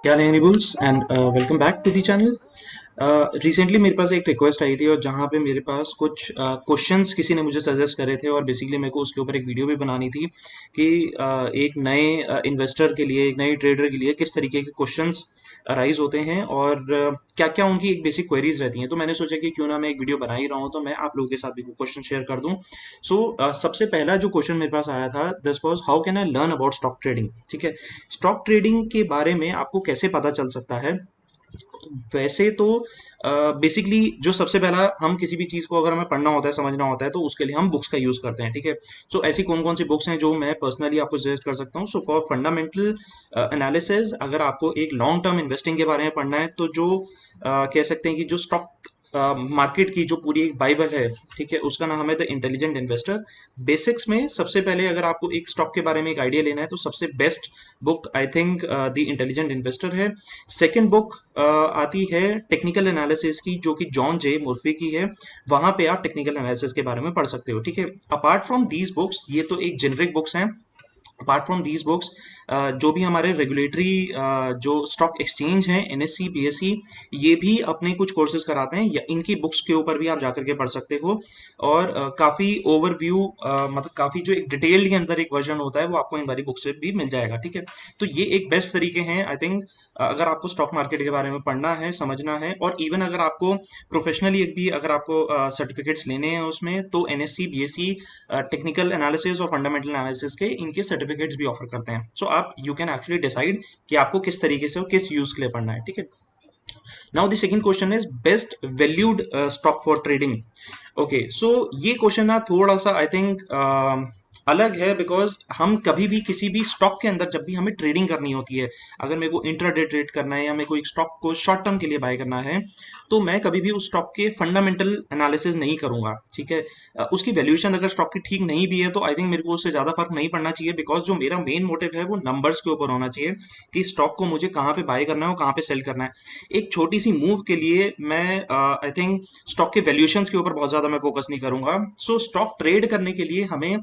क्या नहीं निबुल्स and welcome back to the channel. Recently मेरे पास एक रिक्वेस्ट आई थी और जहाँ पे मेरे पास कुछ क्वेश्चंस किसी ने मुझे सजेस्ट करे थे और बेसिकली मेरे को उसके ऊपर एक वीडियो भी बनानी थी कि एक नए इन्वेस्टर के लिए, एक नए ट्रेडर के लिए किस तरीके के क्वेश्चंस अराइज होते हैं और क्या क्या उनकी एक बेसिक क्वेरीज रहती हैं। तो मैंने सोचा कि क्यों ना मैं एक वीडियो बना ही रहा हूँ तो मैं आप लोगों के साथ भी वो क्वेश्चन शेयर कर दूँ। सबसे पहला जो क्वेश्चन मेरे पास आया था this was how can I learn about stock trading. ठीक है, स्टॉक ट्रेडिंग के बारे में आपको कैसे पता चल सकता है। वैसे तो बेसिकली जो सबसे पहला हम किसी भी चीज़ को अगर हमें पढ़ना होता है, समझना होता है, तो उसके लिए हम बुक्स का यूज़ करते हैं। ठीक है, सो ऐसी कौन कौन सी बुक्स हैं जो मैं पर्सनली आपको सजेस्ट कर सकता हूँ। सो फॉर फंडामेंटल एनालिसिस, अगर आपको एक लॉन्ग टर्म इन्वेस्टिंग के बारे में पढ़ना है तो जो कह सकते हैं कि जो स्टॉक मार्केट की जो पूरी एक बाइबल है, ठीक है, उसका नाम है द इंटेलिजेंट इन्वेस्टर। बेसिक्स में सबसे पहले अगर आपको एक स्टॉक के बारे में एक आइडिया लेना है तो सबसे best book I think the intelligent investor है। सेकंड बुक आती है टेक्निकल एनालिसिस की, जो कि जॉन जे मुर्फी की है। वहां पे आप टेक्निकल एनालिसिस के बारे में पढ़ सकते हो। ठीक है, अपार्ट फ्रॉम दीज बुक्स, ये तो एक जेनरिक बुक्स हैं। अपार्ट फ्रॉम दीज बुक्स, जो भी हमारे रेगुलेटरी जो स्टॉक एक्सचेंज हैं, एनएससी बीएससी, ये भी अपने कुछ कोर्सेज कराते हैं, या इनकी बुक्स के ऊपर भी आप जाकर के पढ़ सकते हो। और काफ़ी ओवरव्यू, मतलब काफ़ी जो एक डिटेल्ड के अंदर एक वर्जन होता है वो आपको इन वाली बुक से भी मिल जाएगा। ठीक है, तो ये एक बेस्ट तरीके हैं आई थिंक, अगर आपको स्टॉक मार्केट के बारे में पढ़ना है, समझना है, और इवन अगर आपको प्रोफेशनली भी अगर आपको सर्टिफिकेट्स लेने हैं उसमें, तो एनएससी बीएससी टेक्निकल एनालिसिस और फंडामेंटल एनालिसिस के इनके सर्टिफिकेट्स भी ऑफर करते हैं। सो आप यू कैन एक्चुअली डिसाइड कि आपको किस तरीके से और किस यूज के लिए पढ़ना है। ठीक है, now the second question is best valued stock for trading. Okay, so ये क्वेश्चन ना थोड़ा सा आई थिंक अलग है, बिकॉज हम कभी भी किसी भी स्टॉक के अंदर जब भी हमें ट्रेडिंग करनी होती है, अगर मेरे को इंट्राडे ट्रेड करना है या मेरे को एक स्टॉक को शॉर्ट टर्म के लिए बाय करना है, तो मैं कभी भी उस स्टॉक के फंडामेंटल एनालिसिस नहीं करूंगा। ठीक है, उसकी वैल्यूएशन अगर स्टॉक की ठीक नहीं भी है तो आई थिंक मेरे को उससे ज्यादा फर्क नहीं पड़ना चाहिए, बिकॉज जो मेरा मेन मोटिव है वो नंबर्स के ऊपर होना चाहिए कि स्टॉक को मुझे कहाँ पे बाय करना है और कहाँ पे सेल करना है। एक छोटी सी मूव के लिए मैं आई थिंक स्टॉक के वैल्यूएशंस के ऊपर बहुत ज्यादा मैं फोकस नहीं करूंगा। सो स्टॉक ट्रेड करने के लिए हमें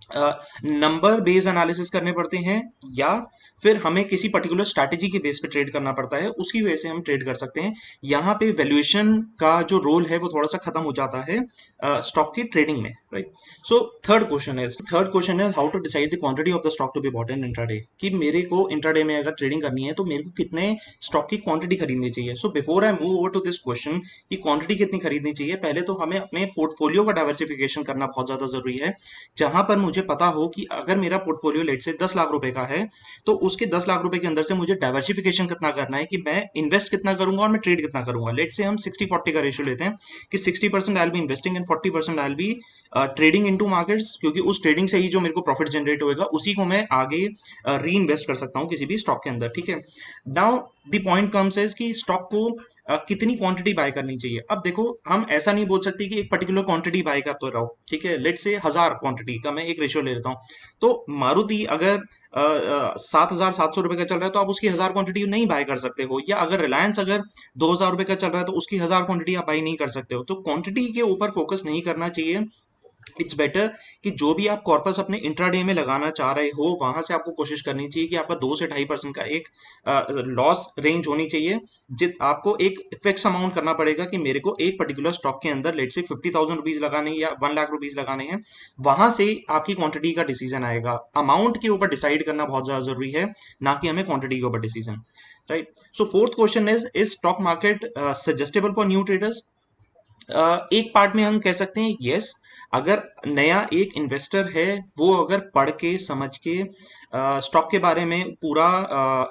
नंबर बेस्ड एनालिसिस करने पड़ते हैं, या फिर हमें किसी पर्टिकुलर स्ट्रैटेजी के बेस पे ट्रेड करना पड़ता है, उसकी वजह से हम ट्रेड कर सकते हैं। यहाँ पे वैल्यूएशन का जो रोल है वो थोड़ा सा खत्म हो जाता है स्टॉक की ट्रेडिंग में, right. So third question is how to decide the quantity of the stock to be bought in intraday, कि मेरे को इंट्राडे में अगर ट्रेडिंग करनी है तो मेरे को कितने स्टॉक की क्वांटिटी खरीदनी चाहिए। So before I move over to this question कि क्वांटिटी कितनी खरीदनी चाहिए, पहले तो हमें अपने पोर्टफोलियो का डाइवर्सिफिकेशन करना बहुत ज्यादा जरूरी है। जहां पर मुझे पता हो कि अगर मेरा पोर्टफोलियो लेट से 10 लाख रुपए का है, तो उसके 10 लाख रुपए के अंदर से मुझे डाइवर्सिफिकेशन कितना करना है, कि मैं इन्वेस्ट कितना करूंगा और मैं ट्रेड कितना करूंगा। लेट से हम 60-40 का रेशियो लेते हैं कि 60% I be investing and 40% I be trading into markets, क्योंकि उस ट्रेडिंग से ही जो मेरे को प्रॉफिट जनरेट होएगा उसी को मैं आगे री इन्वेस्ट कर सकता हूँ किसी भी स्टॉक के अंदर। ठीक है, now the point comes is कि स्टॉक को कितनी क्वांटिटी बाय करनी चाहिए। अब देखो, हम ऐसा नहीं बोल सकते कि एक पर्टिकुलर क्वांटिटी बाय करते रहो। ठीक है, लेट से 1000 क्वांटिटी का मैं एक रेशियो ले लेता हूँ, तो मारुति अगर 7,700 रुपए का चल रहा है तो आप उसकी 1000 क्वांटिटी नहीं बाय कर सकते हो, या अगर रिलायंस अगर 2000 रुपए का चल रहा है तो उसकी 1000 क्वांटिटी आप बाय नहीं कर सकते हो। तो क्वांटिटी के ऊपर फोकस नहीं करना चाहिए। इट्स बेटर कि जो भी आप कॉर्पस अपने इंट्राडे में लगाना चाह रहे हो, वहां से आपको कोशिश करनी चाहिए कि आपका 2 से 2.5% का एक लॉस रेंज होनी चाहिए। जित आपको एक फिक्स अमाउंट करना पड़ेगा कि मेरे को एक पर्टिकुलर स्टॉक के अंदर लेट से 50,000 रुपीज लगाने हैं या 1 लाख रुपीज लगाने हैं। वहां से आपकी क्वांटिटी का डिसीजन आएगा। अमाउंट के ऊपर डिसाइड करना बहुत ज्यादा जरूरी है, ना कि हमें क्वांटिटी के ऊपर decision, right. So fourth question is stock market suggestible for new traders. एक पार्ट में हम कह सकते हैं यस, अगर नया एक इन्वेस्टर है, वो अगर पढ़ के समझ के स्टॉक के बारे में पूरा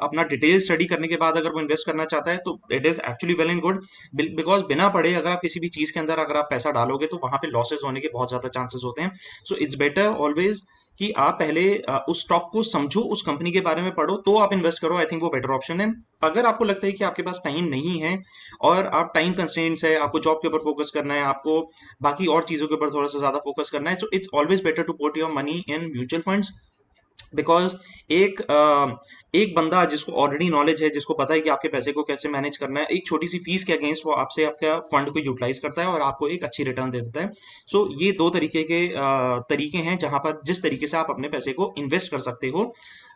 अपना डिटेल स्टडी करने के बाद अगर वो इन्वेस्ट करना चाहता है, तो it is actually well and good. Because बिना पढ़े अगर आप किसी भी चीज के अंदर अगर आप पैसा डालोगे तो वहां पे लॉसेस होने के बहुत ज्यादा चांसेस होते हैं। सो इट्स बेटर ऑलवेज कि आप पहले उस स्टॉक को समझो, उस कंपनी के बारे में पढ़ो, तो आप इन्वेस्ट करो। आई थिंक वो बेटर ऑप्शन है। अगर आपको लगता है कि आपके पास टाइम नहीं है और आप टाइम कंस्ट्रेंट्स है, आपको जॉब के ऊपर फोकस करना है, आपको बाकी और चीजों के ऊपर थोड़ा सा ज्यादा फोकस करना है, so it's always better to put your money in mutual funds. Because एक एक बंदा जिसको ऑलरेडी नॉलेज है, जिसको पता है कि आपके पैसे को कैसे मैनेज करना है, एक छोटी सी फीस के अगेंस्ट वो आपसे आपका फंड को यूटिलाइज करता है और आपको एक अच्छी रिटर्न दे देता है। सो ये दो तरीके के तरीके हैं जहां पर जिस तरीके से आप अपने पैसे को इन्वेस्ट कर सकते हो।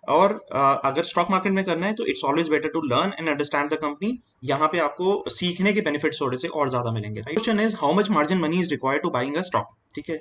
और अगर स्टॉक मार्केट में करना है तो it's always better to learn and understand the company. यहाँ पे आपको सीखने के बेनिफिट्स थोड़े से और ज्यादा मिलेंगे। Question is how much margin money is required to buying a stock. ठीक है,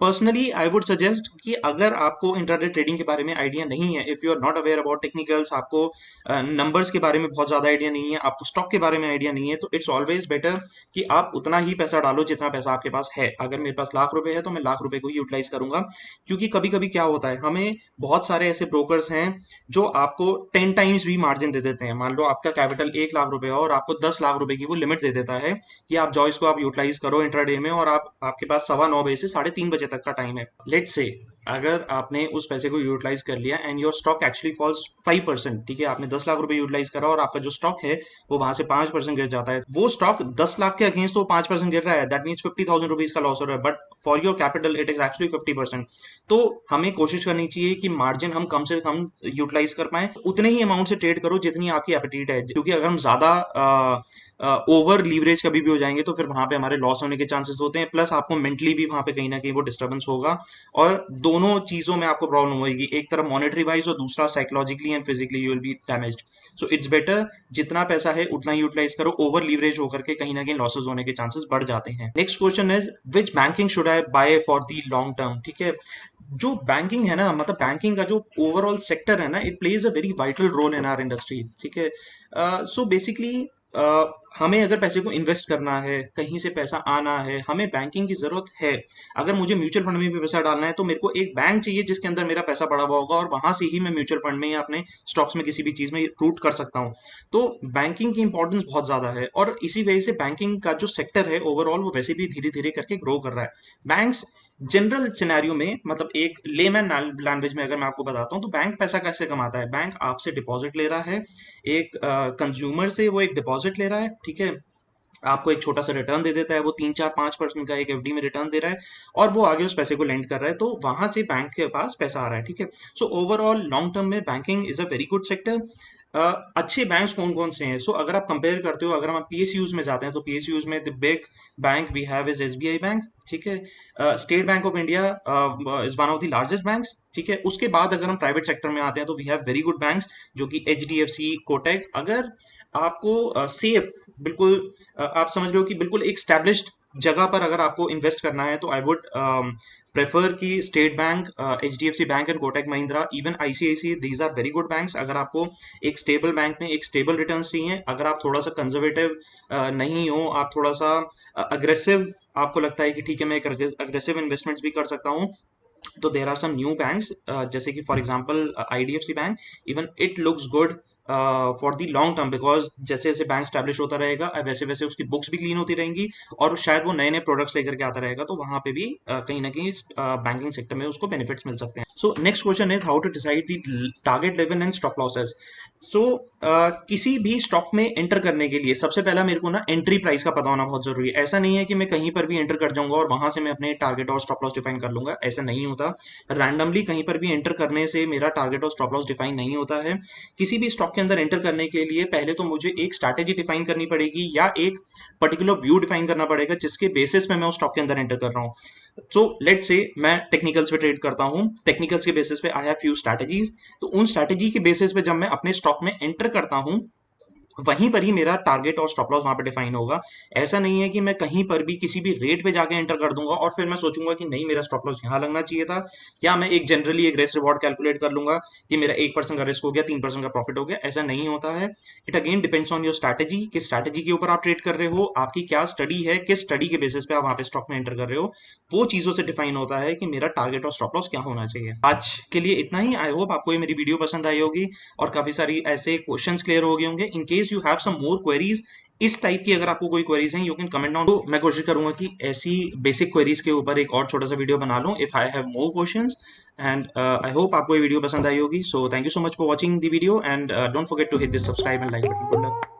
पर्सनली आई वुड सजेस्ट कि अगर आपको इंट्राडे ट्रेडिंग के बारे में आइडिया नहीं है, if you are not aware about technicals, आपको नंबर्स के बारे में बहुत ज्यादा आइडिया नहीं है, आपको स्टॉक के बारे में आइडिया नहीं है, तो इट्स ऑलवेज बेटर कि आप उतना ही पैसा डालो जितना पैसा आपके पास है। अगर मेरे पास लाख रुपए है तो मैं लाख रुपए को ही यूटिलाइज करूंगा, क्योंकि कभी कभी क्या होता है, हमें बहुत सारे ऐसे ब्रोकर्स हैं जो आपको 10 टाइम्स भी मार्जिन दे देते हैं। मान लो आपका कैपिटल 1 लाख रुपए है और आपको 10 लाख रुपए की वो लिमिट दे देता है कि आप जाओ इसको आप यूटिलाइज करो इंट्राडे में, और आप आपके पास 9:15 से 3:30 तक का टाइम है। लेट्स से अगर आपने उस पैसे को यूटिलाइज कर लिया and your stock actually falls 5%, ठीक है, आपने 10 लाख रुपए यूटिलाइज करा और आपका जो स्टॉक है वो वहां से 5% गिर जाता है। वो स्टॉक 10 लाख के अगेंस्ट तो 5% गिर रहा है, दैट मीन्स 50,000 रुपीज का लॉस हो रहा है, but for your capital it is actually 50%। तो हमें कोशिश करनी चाहिए कि मार्जिन हम कम से कम यूटिलाइज कर पाए, उतने ही अमाउंट से ट्रेड करो जितनी आपकी एपेटाइट है, क्योंकि अगर हम ज्यादा ओवर लीवरेज कभी भी हो जाएंगे तो फिर वहां पे हमारे लॉस होने के चांसेस होते हैं, प्लस आपको मेंटली भी वहां पे कहीं ना कहीं वो डिस्टर्बेंस होगा, और दोनों चीजों में आपको प्रॉब्लम होगी, एक तरफ मॉनेटरी वाइज और दूसरा psychologically and physically you will be damaged. So it's better जितना पैसा है उतना ही यूटिलाइज करो, ओवर लीवरेज होकर के कहीं ना कहीं लॉसेस होने के चांसेस बढ़ जाते हैं। Next question is which banking should I buy for the long term. ठीक है, जो बैंकिंग है ना, मतलब बैंकिंग का जो ओवरऑल सेक्टर है ना, it plays a very vital role in our industry. ठीक है, सो बेसिकली हमें अगर पैसे को इन्वेस्ट करना है, कहीं से पैसा आना है, हमें बैंकिंग की जरूरत है। अगर मुझे म्यूचुअल फंड में भी पैसा डालना है तो मेरे को एक बैंक चाहिए जिसके अंदर मेरा पैसा पड़ा हुआ होगा, और वहां से ही मैं म्यूचुअल फंड में या अपने स्टॉक्स में किसी भी चीज में रूट कर सकता हूँ। तो बैंकिंग की इंपॉर्टेंस बहुत ज्यादा है, और इसी वजह से बैंकिंग का जो सेक्टर है ओवरऑल वो वैसे भी धीरे धीरे करके ग्रो कर रहा है। बैंक्स जनरल सिनेरियो में, मतलब एक लेमैन लैंग्वेज में अगर मैं आपको बताता हूँ, तो बैंक पैसा कैसे कमाता है। बैंक आपसे डिपॉजिट ले रहा है, एक कंज्यूमर से वो एक डिपॉजिट ले रहा है, ठीक है, आपको एक छोटा सा रिटर्न दे देता है, वो 3 4 5% का एक एफडी में रिटर्न दे रहा है, और वो आगे उस पैसे को लेंड कर रहा है, तो वहां से बैंक के पास पैसा आ रहा है। ठीक है, सो ओवरऑल लॉन्ग टर्म में banking is a very good sector. अच्छे बैंक्स कौन कौन से हैं? सो अगर आप कंपेयर करते हो, अगर हम पीएसयूज में जाते हैं तो पीएसयूज में the big bank we have is SBI bank. ठीक है, State Bank of India is one of the largest banks. ठीक है, उसके बाद अगर हम प्राइवेट सेक्टर में आते हैं तो we have very good banks, जो कि H D F C, Kotak. अगर आपको सेफ बिल्कुल आप समझ रहे हो कि बिल्कुल एक स्टैब्लिश्ड जगह पर अगर आपको इन्वेस्ट करना है, तो आई वुड प्रेफर कि State Bank, H D F C bank and Kotak Mahindra, even ICIC, these are very good banks. अगर आपको एक स्टेबल बैंक में एक स्टेबल रिटर्न चाहिए, अगर आप थोड़ा सा कंजर्वेटिव नहीं हो, आप थोड़ा सा अग्रेसिव, आपको लगता है कि ठीक है मैं एक अग्रेसिव इन्वेस्टमेंट्स भी कर सकता हूँ, तो there are some new banks, जैसे कि for example IDFC bank. Even it looks good for the long term, because जैसे जैसे बैंक स्टैब्लिश होता रहेगा वैसे वैसे उसकी बुक्स भी क्लीन होती रहेंगी, और शायद वो नए नए प्रोडक्ट्स लेकर के आता रहेगा, तो वहां पे भी कहीं ना कहीं बैंकिंग सेक्टर में उसको बेनिफिट्स मिल सकते हैं। So next question is how to decide the target level and stop losses. So किसी भी स्टॉक में एंटर करने के लिए सबसे पहला मेरे को ना एंट्री प्राइस का पता होना बहुत जरूरी है। ऐसा नहीं है कि मैं कहीं पर भी एंटर कर जाऊंगा और वहां से मैं अपने टारगेट और स्टॉप लॉस डिफाइन कर लूंगा, ऐसा नहीं होता। रैंडमली कहीं पर भी एंटर करने से मेरा टारगेट और स्टॉप लॉस डिफाइन नहीं होता है। किसी भी स्टॉक के अंदर एंटर करने के लिए पहले तो मुझे एक स्ट्रैटेजी डिफाइन करनी पड़ेगी, या एक पर्टिकुलर व्यू डिफाइन करना पड़ेगा जिसके बेसिस पे मैं उस स्टॉक के अंदर एंटर कर रहा हूँ। सो लेट्स से मैं टेक्निकल्स पे ट्रेड करता हूँ, टेक्निकल्स के बेसिस पे आई हैव फ्यू स्ट्रैटेजीज, तो उन स्ट्रैटेजी के बेसिस पे जब मैं अपने स्टॉक में एंटर करता हूँ, वहीं पर ही मेरा टारगेट और स्टॉप लॉस वहां पे डिफाइन होगा। ऐसा नहीं है कि मैं कहीं पर भी किसी भी रेट पे जाके एंटर कर दूंगा और फिर मैं सोचूंगा कि नहीं मेरा स्टॉप लॉस यहाँ लगना चाहिए था, या मैं एक जनरली एक रिस्क रिवॉर्ड कैलकुलेट कर लूंगा कि मेरा 1% का रिस्क हो गया, 3% का प्रॉफिट हो गया। ऐसा नहीं होता है। It again depends on your strategy, किस स्ट्रैटेजी के ऊपर आप ट्रेड कर रहे हो, आपकी क्या स्टडी है, किस स्टडी के बेसिस पे आप वहां पे स्टॉक में एंटर कर रहे हो, वो चीजों से डिफाइन होता है कि मेरा टारगेट और स्टॉप लॉस क्या होना चाहिए। आज के लिए इतना ही। आई होप आपको ये मेरी वीडियो पसंद आई होगी और काफी सारी ऐसे क्वेश्चंस क्लियर हो गए होंगे। In case you have some more queries इस टाइप की, अगर आपको कोई क्वेरीज हैं, यू कैन कमेंट डाउन, तो मैं कोशिश करूंगा कि ऐसी बेसिक क्वेरीज के ऊपर एक और छोटा सा वीडियो बना लूं if I have more questions. And I hope आपको ये वीडियो पसंद आई होगी। So thank you so much for watching the video, and don't forget to hit this subscribe and like button. Good luck.